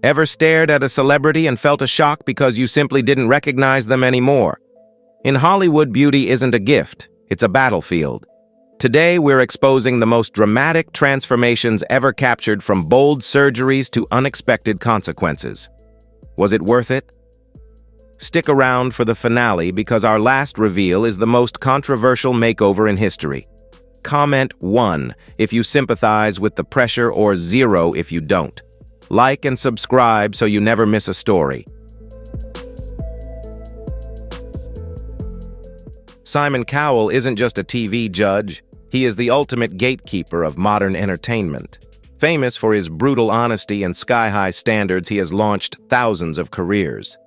Ever stared at a celebrity and felt a shock because you simply didn't recognize them anymore? In Hollywood, beauty isn't a gift, it's a battlefield. Today, we're exposing the most dramatic transformations ever captured, from bold surgeries to unexpected consequences. Was it worth it? Stick around for the finale, because our last reveal is the most controversial makeover in history. Comment 1 if you sympathize with the pressure, or 0 if you don't. Like and subscribe so you never miss a story. Simon Cowell isn't just a TV judge, he is the ultimate gatekeeper of modern entertainment. Famous for his brutal honesty and sky-high standards, he has launched thousands of careers.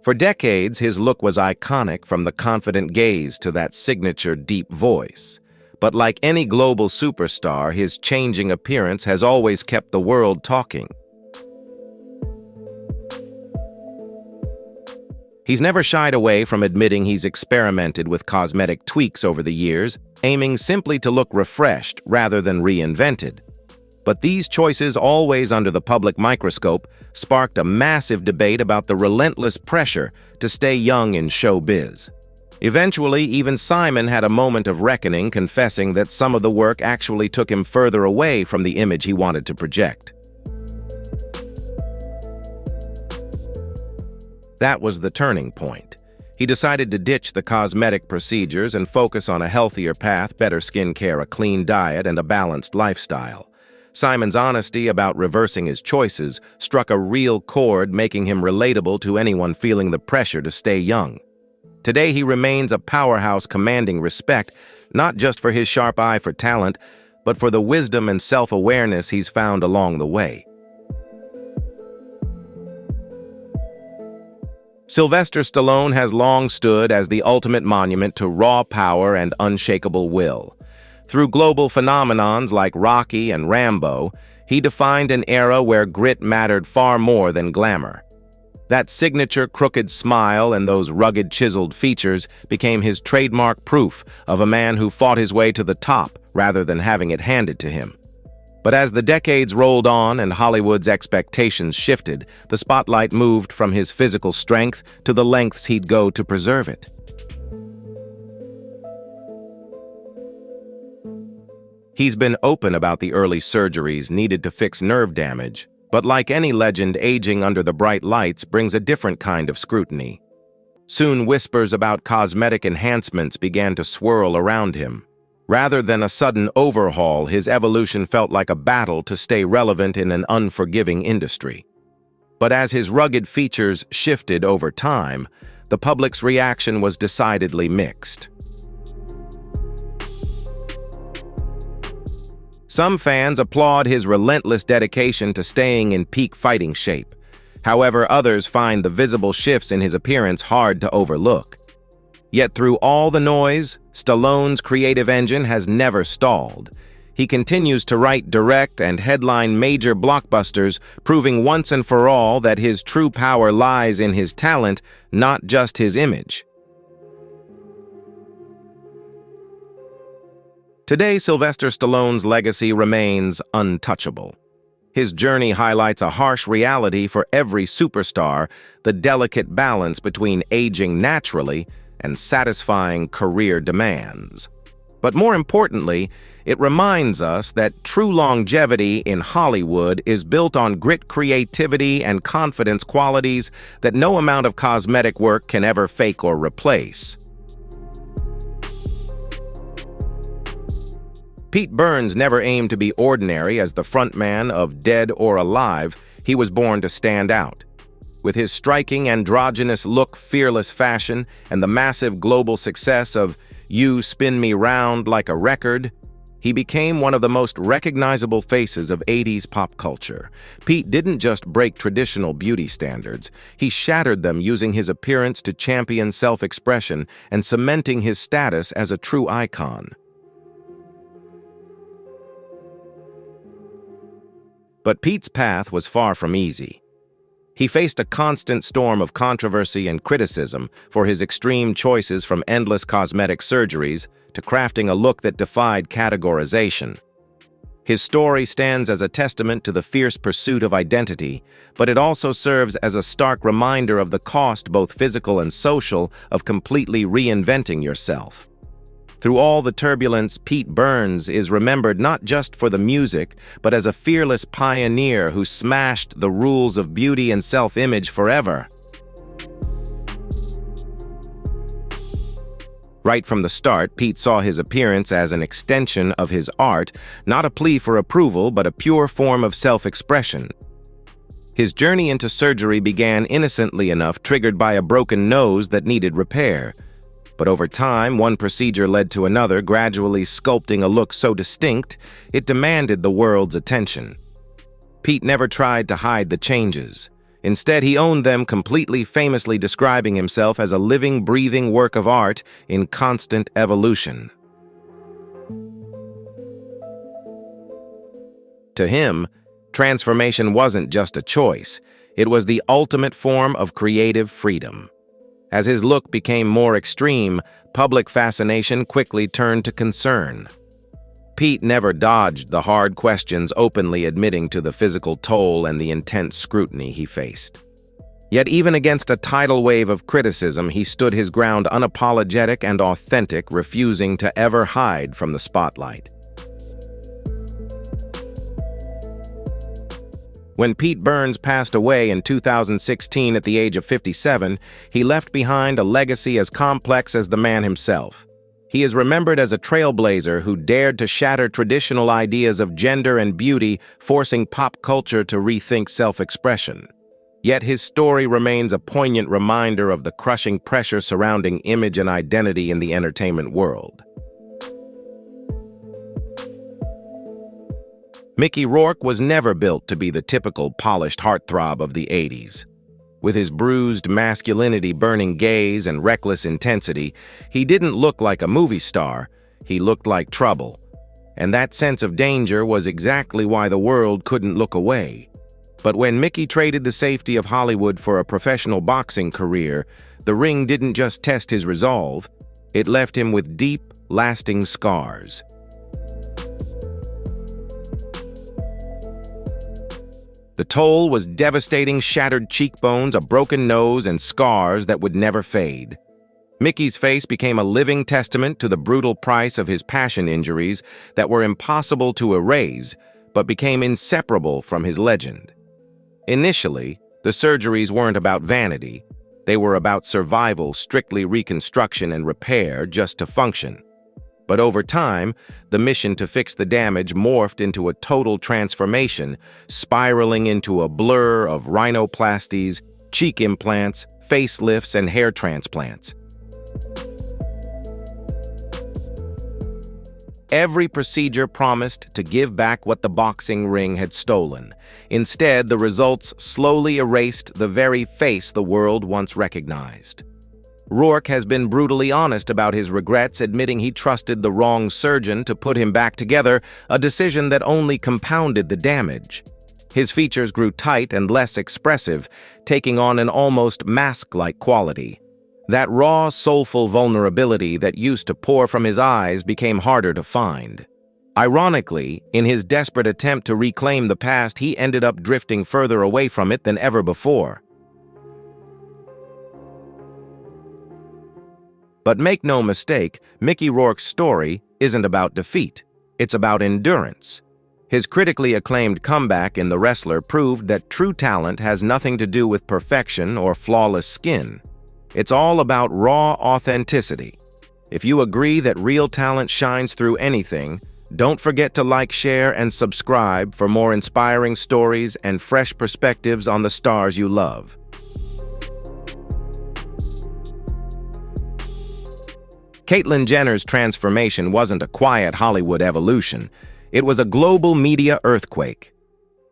For decades, his look was iconic, from the confident gaze to that signature deep voice. But like any global superstar, his changing appearance has always kept the world talking. He's never shied away from admitting he's experimented with cosmetic tweaks over the years, aiming simply to look refreshed rather than reinvented. But these choices, always under the public microscope, sparked a massive debate about the relentless pressure to stay young in showbiz. Eventually, even Simon had a moment of reckoning, confessing that some of the work actually took him further away from the image he wanted to project. That was the turning point. He decided to ditch the cosmetic procedures and focus on a healthier path, better skincare, a clean diet, and a balanced lifestyle. Simon's honesty about reversing his choices struck a real chord, making him relatable to anyone feeling the pressure to stay young. Today, he remains a powerhouse, commanding respect, not just for his sharp eye for talent, but for the wisdom and self-awareness he's found along the way. Sylvester Stallone has long stood as the ultimate monument to raw power and unshakable will. Through global phenomenons like Rocky and Rambo, he defined an era where grit mattered far more than glamour. That signature crooked smile and those rugged, chiseled features became his trademark proof of a man who fought his way to the top rather than having it handed to him. But as the decades rolled on and Hollywood's expectations shifted, the spotlight moved from his physical strength to the lengths he'd go to preserve it. He's been open about the early surgeries needed to fix nerve damage, but like any legend, aging under the bright lights brings a different kind of scrutiny. Soon, whispers about cosmetic enhancements began to swirl around him. Rather than a sudden overhaul, his evolution felt like a battle to stay relevant in an unforgiving industry. But as his rugged features shifted over time, the public's reaction was decidedly mixed. Some fans applaud his relentless dedication to staying in peak fighting shape. However, others find the visible shifts in his appearance hard to overlook. Yet through all the noise, Stallone's creative engine has never stalled. He continues to write, direct, and headline major blockbusters, proving once and for all that his true power lies in his talent, not just his image. Today, Sylvester Stallone's legacy remains untouchable. His journey highlights a harsh reality for every superstar: the delicate balance between aging naturally and satisfying career demands. But more importantly, it reminds us that true longevity in Hollywood is built on grit, creativity, and confidence, qualities that no amount of cosmetic work can ever fake or replace. Pete Burns never aimed to be ordinary. As the frontman of Dead or Alive, he was born to stand out. With his striking androgynous look, fearless fashion, and the massive global success of You Spin Me Round Like a Record, he became one of the most recognizable faces of 80s pop culture. Pete didn't just break traditional beauty standards, he shattered them, using his appearance to champion self-expression and cementing his status as a true icon. But Pete's path was far from easy. He faced a constant storm of controversy and criticism for his extreme choices, from endless cosmetic surgeries to crafting a look that defied categorization. His story stands as a testament to the fierce pursuit of identity, but it also serves as a stark reminder of the cost, both physical and social, of completely reinventing yourself. Through all the turbulence, Pete Burns is remembered not just for the music, but as a fearless pioneer who smashed the rules of beauty and self-image forever. Right from the start, Pete saw his appearance as an extension of his art, not a plea for approval, but a pure form of self-expression. His journey into surgery began innocently enough, triggered by a broken nose that needed repair. But over time, one procedure led to another, gradually sculpting a look so distinct, it demanded the world's attention. Pete never tried to hide the changes. Instead, he owned them completely, famously describing himself as a living, breathing work of art in constant evolution. To him, transformation wasn't just a choice, it was the ultimate form of creative freedom. As his look became more extreme, public fascination quickly turned to concern. Pete never dodged the hard questions, openly admitting to the physical toll and the intense scrutiny he faced. Yet even against a tidal wave of criticism, he stood his ground, unapologetic and authentic, refusing to ever hide from the spotlight. When Pete Burns passed away in 2016 at the age of 57, he left behind a legacy as complex as the man himself. He is remembered as a trailblazer who dared to shatter traditional ideas of gender and beauty, forcing pop culture to rethink self-expression. Yet his story remains a poignant reminder of the crushing pressure surrounding image and identity in the entertainment world. Mickey Rourke was never built to be the typical polished heartthrob of the 80s. With his bruised masculinity, burning gaze, and reckless intensity, he didn't look like a movie star, he looked like trouble. And that sense of danger was exactly why the world couldn't look away. But when Mickey traded the safety of Hollywood for a professional boxing career, the ring didn't just test his resolve, it left him with deep, lasting scars. The toll was devastating: shattered cheekbones, a broken nose, and scars that would never fade. Mickey's face became a living testament to the brutal price of his passion injuries that were impossible to erase, but became inseparable from his legend. Initially, the surgeries weren't about vanity. They were about survival, strictly reconstruction and repair just to function. But over time, the mission to fix the damage morphed into a total transformation, spiraling into a blur of rhinoplasties, cheek implants, facelifts, and hair transplants. Every procedure promised to give back what the boxing ring had stolen. Instead, the results slowly erased the very face the world once recognized. Rourke has been brutally honest about his regrets, admitting he trusted the wrong surgeon to put him back together, a decision that only compounded the damage. His features grew tight and less expressive, taking on an almost mask-like quality. That raw, soulful vulnerability that used to pour from his eyes became harder to find. Ironically, in his desperate attempt to reclaim the past, he ended up drifting further away from it than ever before. But make no mistake, Mickey Rourke's story isn't about defeat. It's about endurance. His critically acclaimed comeback in The Wrestler proved that true talent has nothing to do with perfection or flawless skin. It's all about raw authenticity. If you agree that real talent shines through anything, don't forget to like, share, and subscribe for more inspiring stories and fresh perspectives on the stars you love. Caitlyn Jenner's transformation wasn't a quiet Hollywood evolution. It was a global media earthquake.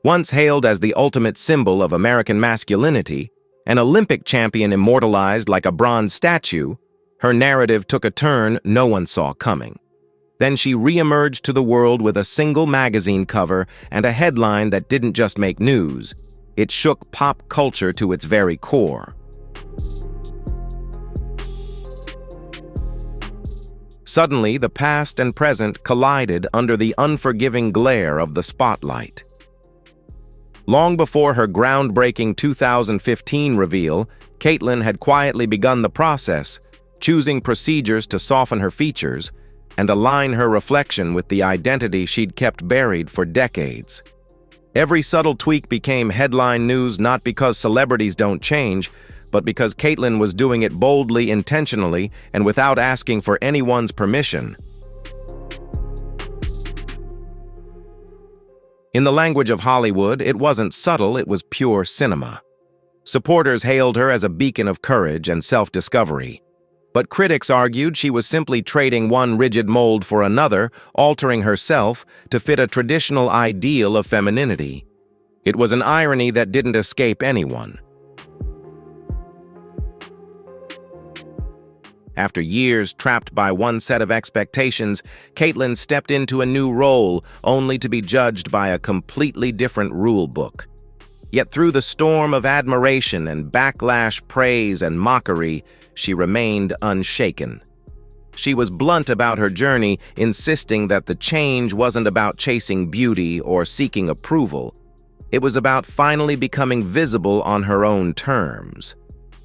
Once hailed as the ultimate symbol of American masculinity, an Olympic champion immortalized like a bronze statue, her narrative took a turn no one saw coming. Then she re-emerged to the world with a single magazine cover and a headline that didn't just make news. It shook pop culture to its very core. Suddenly, the past and present collided under the unforgiving glare of the spotlight. Long before her groundbreaking 2015 reveal, Caitlyn had quietly begun the process, choosing procedures to soften her features and align her reflection with the identity she'd kept buried for decades. Every subtle tweak became headline news not because celebrities don't change, but because Caitlyn was doing it boldly, intentionally, and without asking for anyone's permission. In the language of Hollywood, it wasn't subtle, it was pure cinema. Supporters hailed her as a beacon of courage and self-discovery. But critics argued she was simply trading one rigid mold for another, altering herself to fit a traditional ideal of femininity. It was an irony that didn't escape anyone. After years trapped by one set of expectations, Caitlyn stepped into a new role, only to be judged by a completely different rule book. Yet through the storm of admiration and backlash, praise and mockery, she remained unshaken. She was blunt about her journey, insisting that the change wasn't about chasing beauty or seeking approval. It was about finally becoming visible on her own terms.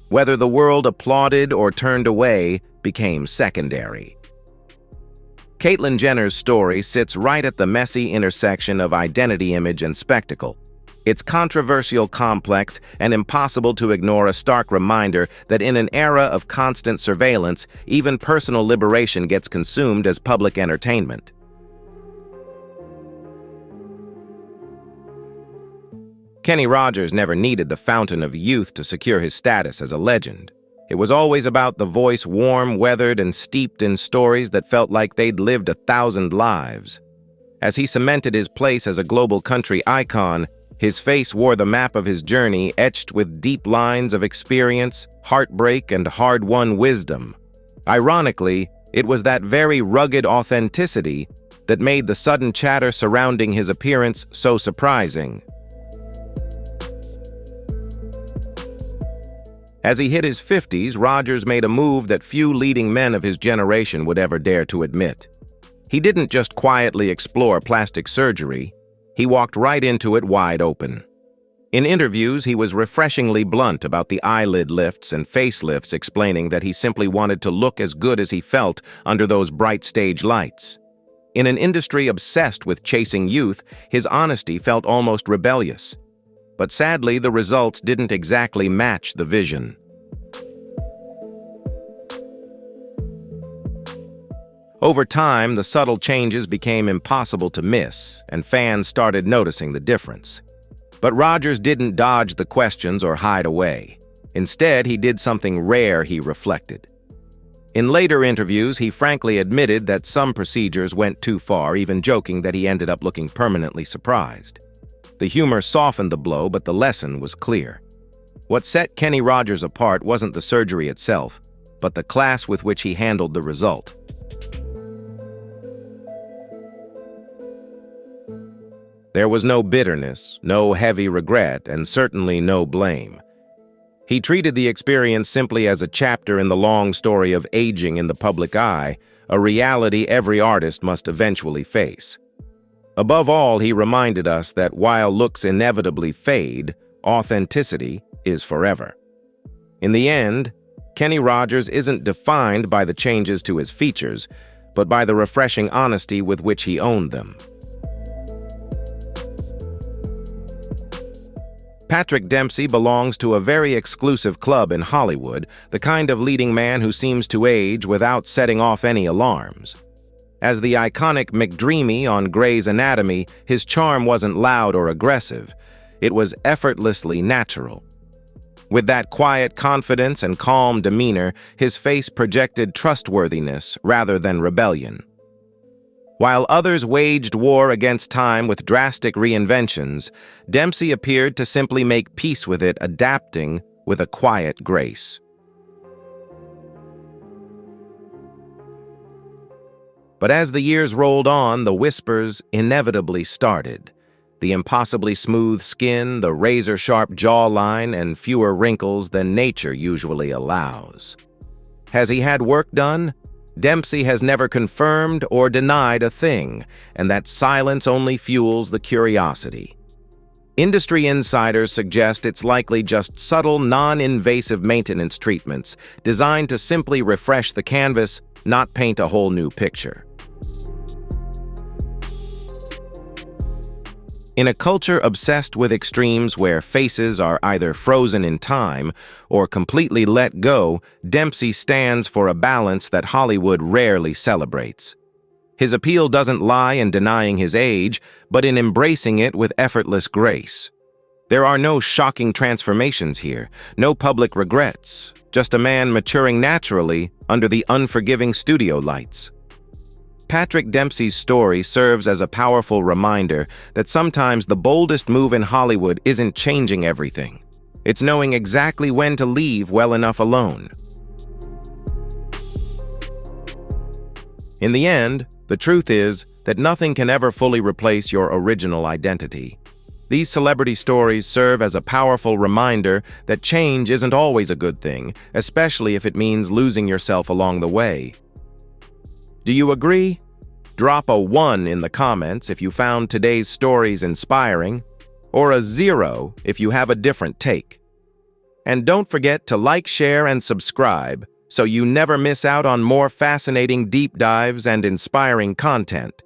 Whether the world applauded or turned away became secondary. Caitlyn Jenner's story sits right at the messy intersection of identity, image, and spectacle. It's controversial, complex, and impossible to ignore, a stark reminder that in an era of constant surveillance, even personal liberation gets consumed as public entertainment. Kenny Rogers never needed the fountain of youth to secure his status as a legend. It was always about the voice, warm, weathered, and steeped in stories that felt like they'd lived 1,000 lives. As he cemented his place as a global country icon, his face wore the map of his journey, etched with deep lines of experience, heartbreak, and hard-won wisdom. Ironically, it was that very rugged authenticity that made the sudden chatter surrounding his appearance so surprising. As he hit his 50s, Rogers made a move that few leading men of his generation would ever dare to admit. He didn't just quietly explore plastic surgery. He walked right into it wide open. In interviews, he was refreshingly blunt about the eyelid lifts and facelifts, explaining that he simply wanted to look as good as he felt under those bright stage lights. In an industry obsessed with chasing youth, his honesty felt almost rebellious. But sadly, the results didn't exactly match the vision. Over time, the subtle changes became impossible to miss, and fans started noticing the difference. But Rogers didn't dodge the questions or hide away. Instead, he did something rare, he reflected. In later interviews, he frankly admitted that some procedures went too far, even joking that he ended up looking permanently surprised. The humor softened the blow, but the lesson was clear. What set Kenny Rogers apart wasn't the surgery itself, but the class with which he handled the result. There was no bitterness, no heavy regret, and certainly no blame. He treated the experience simply as a chapter in the long story of aging in the public eye, a reality every artist must eventually face. Above all, he reminded us that while looks inevitably fade, authenticity is forever. In the end, Kenny Rogers isn't defined by the changes to his features, but by the refreshing honesty with which he owned them. Patrick Dempsey belongs to a very exclusive club in Hollywood, the kind of leading man who seems to age without setting off any alarms. As the iconic McDreamy on Grey's Anatomy, his charm wasn't loud or aggressive. It was effortlessly natural. With that quiet confidence and calm demeanor, his face projected trustworthiness rather than rebellion. While others waged war against time with drastic reinventions, Dempsey appeared to simply make peace with it, adapting with a quiet grace. But as the years rolled on, the whispers inevitably started. The impossibly smooth skin, the razor-sharp jawline, and fewer wrinkles than nature usually allows. Has he had work done? Dempsey has never confirmed or denied a thing, and that silence only fuels the curiosity. Industry insiders suggest it's likely just subtle, non-invasive maintenance treatments designed to simply refresh the canvas, not paint a whole new picture. In a culture obsessed with extremes where faces are either frozen in time or completely let go, Dempsey stands for a balance that Hollywood rarely celebrates. His appeal doesn't lie in denying his age, but in embracing it with effortless grace. There are no shocking transformations here, no public regrets, just a man maturing naturally under the unforgiving studio lights. Patrick Dempsey's story serves as a powerful reminder that sometimes the boldest move in Hollywood isn't changing everything. It's knowing exactly when to leave well enough alone. In the end, the truth is that nothing can ever fully replace your original identity. These celebrity stories serve as a powerful reminder that change isn't always a good thing, especially if it means losing yourself along the way. Do you agree? Drop a 1 in the comments if you found today's stories inspiring, or a 0 if you have a different take. And don't forget to like, share, and subscribe so you never miss out on more fascinating deep dives and inspiring content.